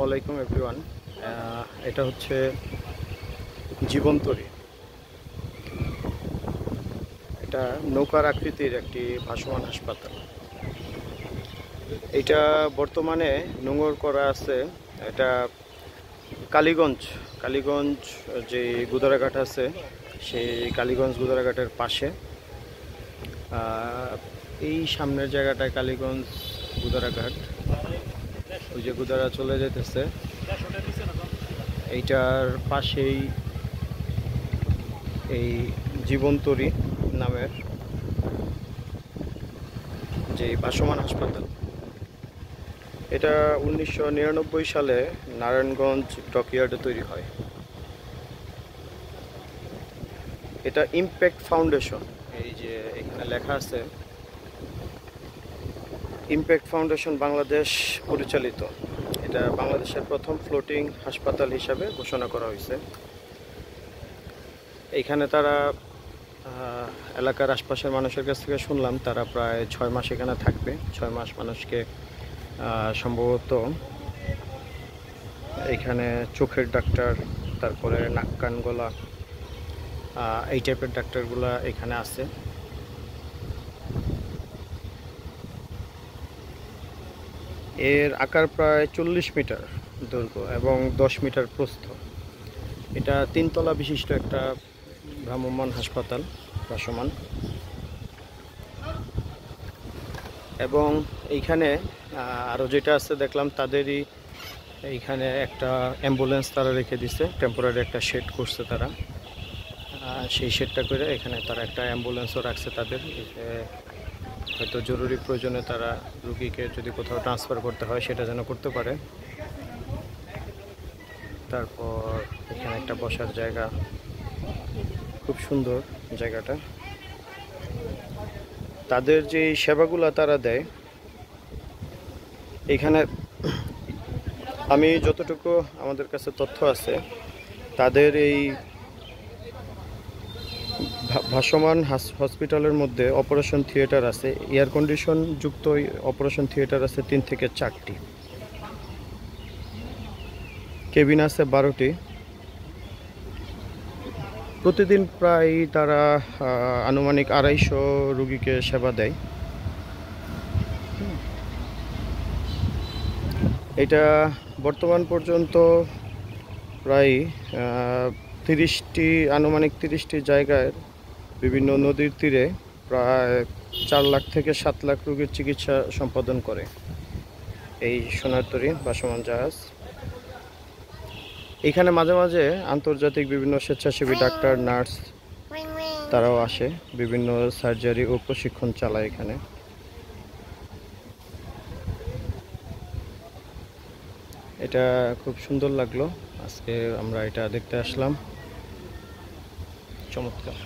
আলাইকুম এভরিওয়ান। এটা হচ্ছে জীবন্তরী। এটা নৌকার আকৃতির একটি ভাসমান হাসপাতাল। এটা বর্তমানে নোঙর করা আছে। এটা কালীগঞ্জ কালীগঞ্জ যে গুদারাঘাট আছে, সেই কালীগঞ্জ গুদারাঘাটের পাশে। এই সামনের জায়গাটায় কালীগঞ্জ গুদারাঘাট, ওই যে গুদারা চলে যেতেছে, এইটার পাশেই এই জীবন্তরী নামের যে ভাসমান হাসপাতাল। এটা 1999 সালে নারায়ণগঞ্জ ডকইয়ার্ডে তৈরি হয়। এটা ইমপ্যাক্ট ফাউন্ডেশন, এই যে এখানে লেখা আছে ইমপ্যাক্ট ফাউন্ডেশন বাংলাদেশ পরিচালিত। এটা বাংলাদেশের প্রথম ফ্লোটিং হাসপাতাল হিসাবে ঘোষণা করা হয়েছে। এইখানে তারা এলাকার আশপাশের মানুষের কাছ থেকে শুনলাম তারা প্রায় 6 মাস এখানে থাকবে। 6 মাস মানুষকে সম্ভবত এখানে চোখের ডাক্তার, তারপরে নাক কান গলা, এই টাইপের ডাক্তারগুলা এখানে আছে। এর আকার প্রায় 40 মিটার দৈর্ঘ্য এবং 10 মিটার প্রস্থ। এটা 3 তলা বিশিষ্ট একটা ভ্রাম্যমাণ হাসপাতাল, ভাসমান। এবং এইখানে আরও যেটা আছে দেখলাম, তাদেরই এইখানে একটা অ্যাম্বুলেন্স তারা রেখে দিছে, টেম্পোরারি একটা শেড করছে তারা। সেই শেডটা করে এখানে তারা একটা অ্যাম্বুলেন্সও রাখছে তাদের, হয়তো জরুরি প্রয়োজনে তারা রুগীকে যদি কোথাও ট্রান্সফার করতে হয় সেটা যেন করতে পারে। তারপর এখানে একটা বসার জায়গা, খুব সুন্দর জায়গাটা। তাদের যে সেবাগুলো তারা দেয় এখানে, আমি যতটুকু আমাদের কাছে তথ্য আছে, তাদের এই ভাসমান হসপিটালের মধ্যে অপারেশন থিয়েটার আছে, এয়ার কন্ডিশন যুক্ত অপারেশন থিয়েটার আছে 3 থেকে 4টি, কেবিন আছে 12টি। প্রতিদিন প্রায় তারা আনুমানিক 250 রুগীকে সেবা দেয়। এটা বর্তমান পর্যন্ত প্রায় 30টি, আনুমানিক 30টি জায়গায় বিভিন্ন নদীর তীরে প্রায় 4 লাখ থেকে 7 লাখ রোগীর চিকিৎসা সম্পাদন করে এই সোনারতরী ভাসমান জাহাজ। এখানে মাঝে মাঝে আন্তর্জাতিক বিভিন্ন স্বেচ্ছাসেবী ডাক্তার, নার্স তারাও আসে, বিভিন্ন সার্জারি ও প্রশিক্ষণ চালায় এখানে। এটা খুব সুন্দর লাগলো, আজকে আমরা এটা দেখতে আসলাম, চমৎকার।